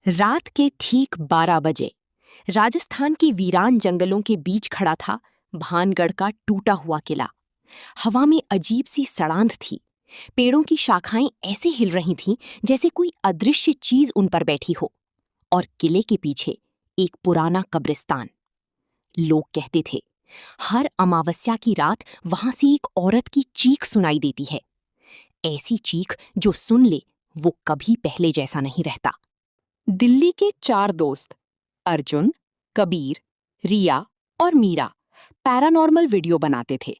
रात के ठीक 12 बजे राजस्थान की वीरान जंगलों के बीच खड़ा था भानगढ़ का टूटा हुआ किला। हवा में अजीब सी सड़ांध थी। पेड़ों की शाखाएं ऐसे हिल रही थीं जैसे कोई अदृश्य चीज उन पर बैठी हो। और किले के पीछे एक पुराना कब्रिस्तान। लोग कहते थे हर अमावस्या की रात वहां से एक औरत की चीख सुनाई देती है। ऐसी चीख जो सुन ले वो कभी पहले जैसा नहीं रहता। दिल्ली के 4 दोस्त अर्जुन, कबीर, रिया और मीरा पैरानॉर्मल वीडियो बनाते थे।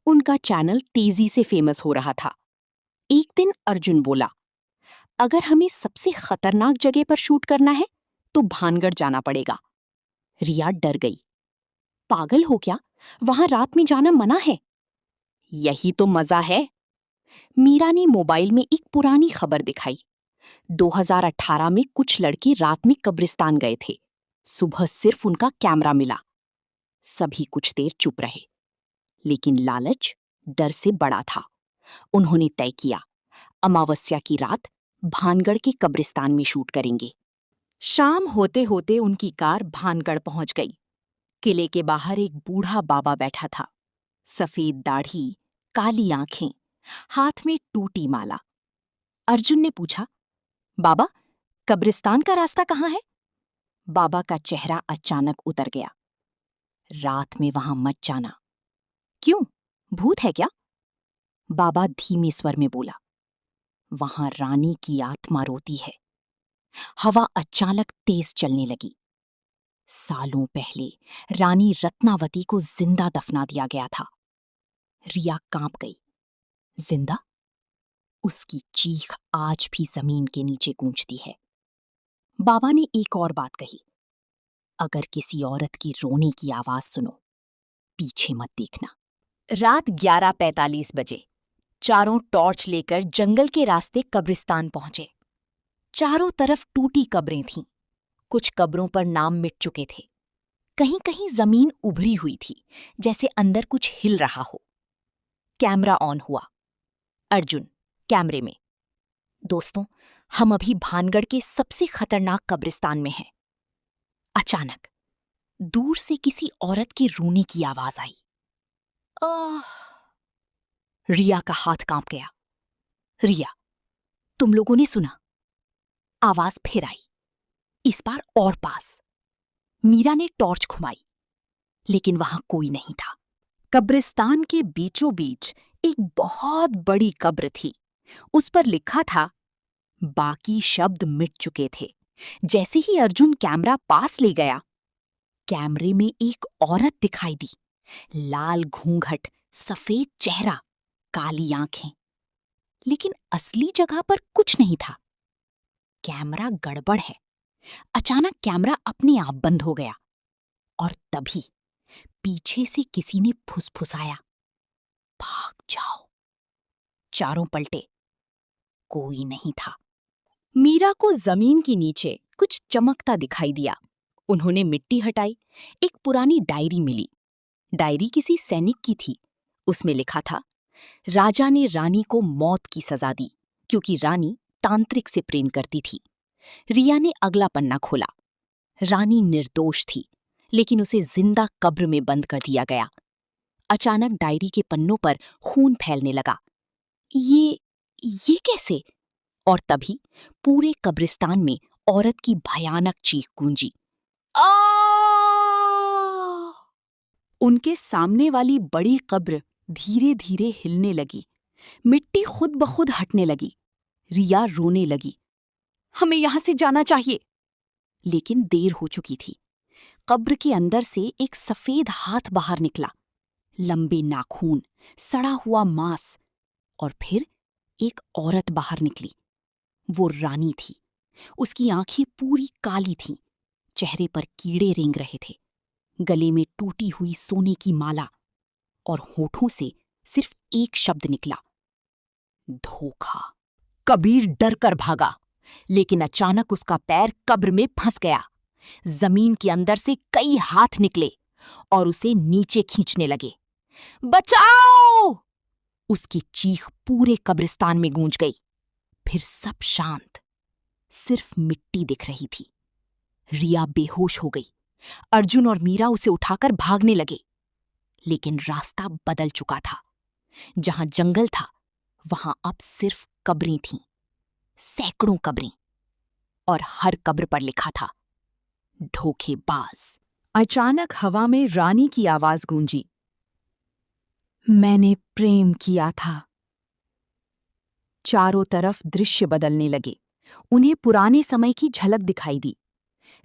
उनका चैनल तेजी से फेमस हो रहा था। एक दिन अर्जुन बोला, अगर हमें सबसे खतरनाक जगह पर शूट करना है तो भानगढ़ जाना पड़ेगा। रिया डर गई। पागल हो क्या? वहां रात में जाना मना है। यही तो मजा है। मीरा ने मोबाइल में एक पुरानी खबर दिखाई। 2018 में कुछ लड़के रात में कब्रिस्तान गए थे। सुबह सिर्फ उनका कैमरा मिला। सभी कुछ देर चुप रहे, लेकिन लालच डर से बड़ा था। उन्होंने तय किया, अमावस्या की रात भानगढ़ के कब्रिस्तान में शूट करेंगे। शाम होते होते उनकी कार भानगढ़ पहुंच गई। किले के बाहर एक बूढ़ा बाबा बैठा था। सफेद दाढ़ी, काली आंखें, हाथ में टूटी माला। अर्जुन ने पूछा, बाबा, कब्रिस्तान का रास्ता कहाँ है? बाबा का चेहरा अचानक उतर गया। रात में वहां मत जाना। क्यों? भूत है क्या? बाबा धीमे स्वर में बोला, वहां रानी की आत्मा रोती है। हवा अचानक तेज चलने लगी। सालों पहले रानी रत्नावती को जिंदा दफना दिया गया था। रिया कांप गई। जिंदा? उसकी चीख आज भी जमीन के नीचे गूंजती है। बाबा ने एक और बात कही, अगर किसी औरत की रोने की आवाज सुनो, पीछे मत देखना। रात 11:45 बजे चारों टॉर्च लेकर जंगल के रास्ते कब्रिस्तान पहुंचे। चारों तरफ टूटी कब्रें थीं। कुछ कब्रों पर नाम मिट चुके थे। कहीं कहीं जमीन उभरी हुई थी, जैसे अंदर कुछ हिल रहा हो। कैमरा ऑन हुआ। अर्जुन कैमरे में, दोस्तों, हम अभी भानगढ़ के सबसे खतरनाक कब्रिस्तान में हैं। अचानक दूर से किसी औरत के रोने की आवाज आई। रिया का हाथ कांप गया। रिया, तुम लोगों ने सुना? आवाज फिर आई, इस बार और पास। मीरा ने टॉर्च घुमाई, लेकिन वहां कोई नहीं था। कब्रिस्तान के बीचों बीच एक बहुत बड़ी कब्र थी। उस पर लिखा था, बाकी शब्द मिट चुके थे। जैसे ही अर्जुन कैमरा पास ले गया, कैमरे में एक औरत दिखाई दी। लाल घूंघट, सफेद चेहरा, काली आंखें। लेकिन असली जगह पर कुछ नहीं था। कैमरा गड़बड़ है। अचानक कैमरा अपने आप बंद हो गया और तभी पीछे से किसी ने फुसफुसाया, भाग जाओ। चारों पलटे, कोई नहीं था। मीरा को जमीन के नीचे कुछ चमकता दिखाई दिया। उन्होंने मिट्टी हटाई। एक पुरानी डायरी मिली। डायरी किसी सैनिक की थी। उसमें लिखा था, राजा ने रानी को मौत की सजा दी क्योंकि रानी तांत्रिक से प्रेम करती थी। रिया ने अगला पन्ना खोला। रानी निर्दोष थी, लेकिन उसे जिंदा कब्र में बंद कर दिया गया। अचानक डायरी के पन्नों पर खून फैलने लगा। ये कैसे? और तभी पूरे कब्रिस्तान में औरत की भयानक चीख गूंजी। आ! उनके सामने वाली बड़ी कब्र धीरे धीरे हिलने लगी। मिट्टी खुद ब खुद हटने लगी। रिया रोने लगी, हमें यहां से जाना चाहिए। लेकिन देर हो चुकी थी। कब्र के अंदर से एक सफेद हाथ बाहर निकला। लंबे नाखून, सड़ा हुआ मांस, और फिर एक औरत बाहर निकली। वो रानी थी। उसकी आंखें पूरी काली थीं। चेहरे पर कीड़े रेंग रहे थे। गले में टूटी हुई सोने की माला, और होठों से सिर्फ एक शब्द निकला, धोखा। कबीर डर कर भागा, लेकिन अचानक उसका पैर कब्र में फंस गया। जमीन के अंदर से कई हाथ निकले और उसे नीचे खींचने लगे। बचाओ! उसकी चीख पूरे कब्रिस्तान में गूंज गई। फिर सब शांत। सिर्फ मिट्टी दिख रही थी। रिया बेहोश हो गई। अर्जुन और मीरा उसे उठाकर भागने लगे, लेकिन रास्ता बदल चुका था। जहां जंगल था वहां अब सिर्फ कब्रें थीं, सैकड़ों कब्रें, और हर कब्र पर लिखा था धोखेबाज। अचानक हवा में रानी की आवाज गूंजी, मैंने प्रेम किया था। चारों तरफ दृश्य बदलने लगे। उन्हें पुराने समय की झलक दिखाई दी।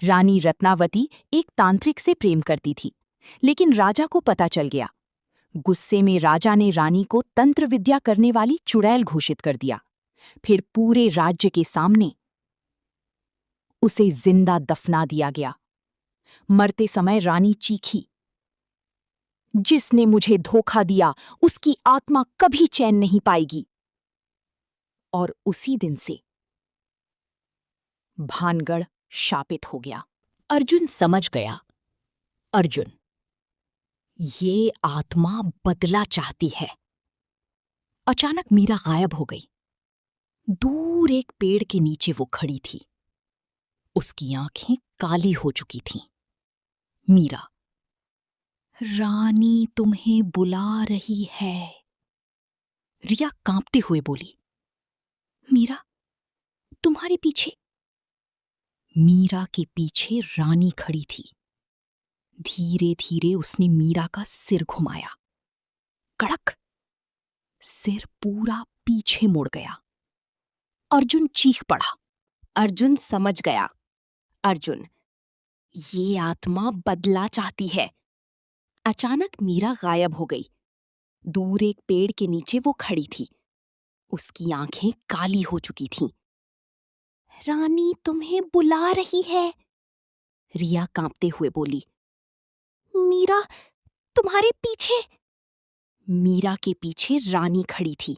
रानी रत्नावती एक तांत्रिक से प्रेम करती थी, लेकिन राजा को पता चल गया। गुस्से में राजा ने रानी को तंत्र विद्या करने वाली चुड़ैल घोषित कर दिया। फिर पूरे राज्य के सामने उसे जिंदा दफना दिया गया। मरते समय रानी चीखी, जिसने मुझे धोखा दिया उसकी आत्मा कभी चैन नहीं पाएगी। और उसी दिन से भानगढ़ शापित हो गया। अर्जुन समझ गया, अर्जुन, ये आत्मा बदला चाहती है। अचानक मीरा गायब हो गई। दूर एक पेड़ के नीचे वो खड़ी थी। उसकी आंखें काली हो चुकी थीं। मीरा, रानी तुम्हें बुला रही है। रिया कांपते हुए बोली, मीरा, तुम्हारे पीछे। मीरा के पीछे रानी खड़ी थी। धीरे धीरे उसने मीरा का सिर घुमाया। कड़क, सिर पूरा पीछे मुड़ गया। अर्जुन चीख पड़ा। अर्जुन समझ गया, अर्जुन, ये आत्मा बदला चाहती है। अचानक मीरा गायब हो गई। दूर एक पेड़ के नीचे वो खड़ी थी। उसकी आंखें काली हो चुकी थीं। रानी तुम्हें बुला रही है, रिया कांपते हुए बोली। मीरा, तुम्हारे पीछे। मीरा के पीछे रानी खड़ी थी।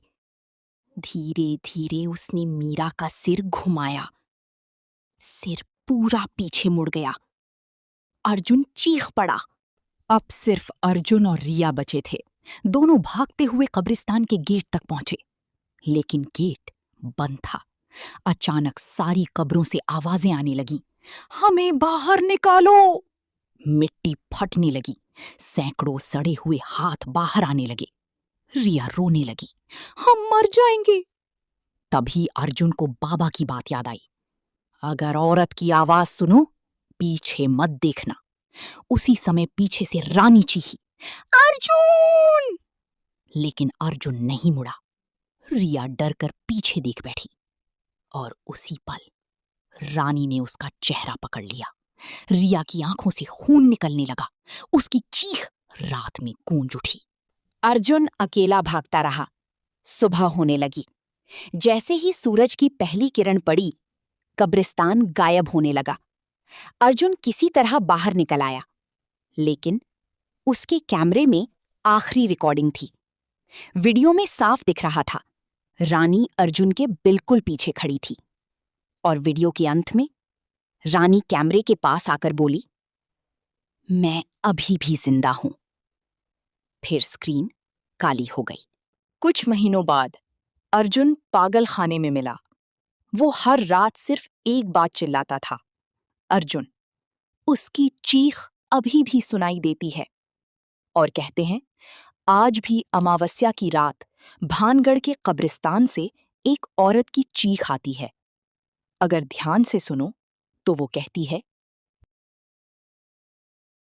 धीरे धीरे उसने मीरा का सिर घुमाया। सिर पूरा पीछे मुड़ गया। अर्जुन चीख पड़ा। अब सिर्फ अर्जुन और रिया बचे थे। दोनों भागते हुए कब्रिस्तान के गेट तक पहुंचे, लेकिन गेट बंद था। अचानक सारी कब्रों से आवाजें आने लगीं, हमें बाहर निकालो। मिट्टी फटने लगी। सैकड़ों सड़े हुए हाथ बाहर आने लगे। रिया रोने लगी, हम मर जाएंगे। तभी अर्जुन को बाबा की बात याद आई, अगर औरत की आवाज सुनो, पीछे मत देखना। उसी समय पीछे से रानी चीखी, अर्जुन! लेकिन अर्जुन नहीं मुड़ा। रिया डरकर पीछे देख बैठी, और उसी पल रानी ने उसका चेहरा पकड़ लिया। रिया की आंखों से खून निकलने लगा। उसकी चीख रात में गूंज उठी। अर्जुन अकेला भागता रहा। सुबह होने लगी। जैसे ही सूरज की पहली किरण पड़ी, कब्रिस्तान गायब होने लगा। अर्जुन किसी तरह बाहर निकल आया, लेकिन उसके कैमरे में आखिरी रिकॉर्डिंग थी। वीडियो में साफ दिख रहा था, रानी अर्जुन के बिल्कुल पीछे खड़ी थी। और वीडियो के अंत में रानी कैमरे के पास आकर बोली, मैं अभी भी जिंदा हूं। फिर स्क्रीन काली हो गई। कुछ महीनों बाद अर्जुन पागल खाने में मिला। वो हर रात सिर्फ एक बात चिल्लाता था, अर्जुन। उसकी चीख अभी भी सुनाई देती है। और कहते हैं, आज भी अमावस्या की रात भानगढ़ के कब्रिस्तान से एक औरत की चीख आती है। अगर ध्यान से सुनो तो वो कहती है,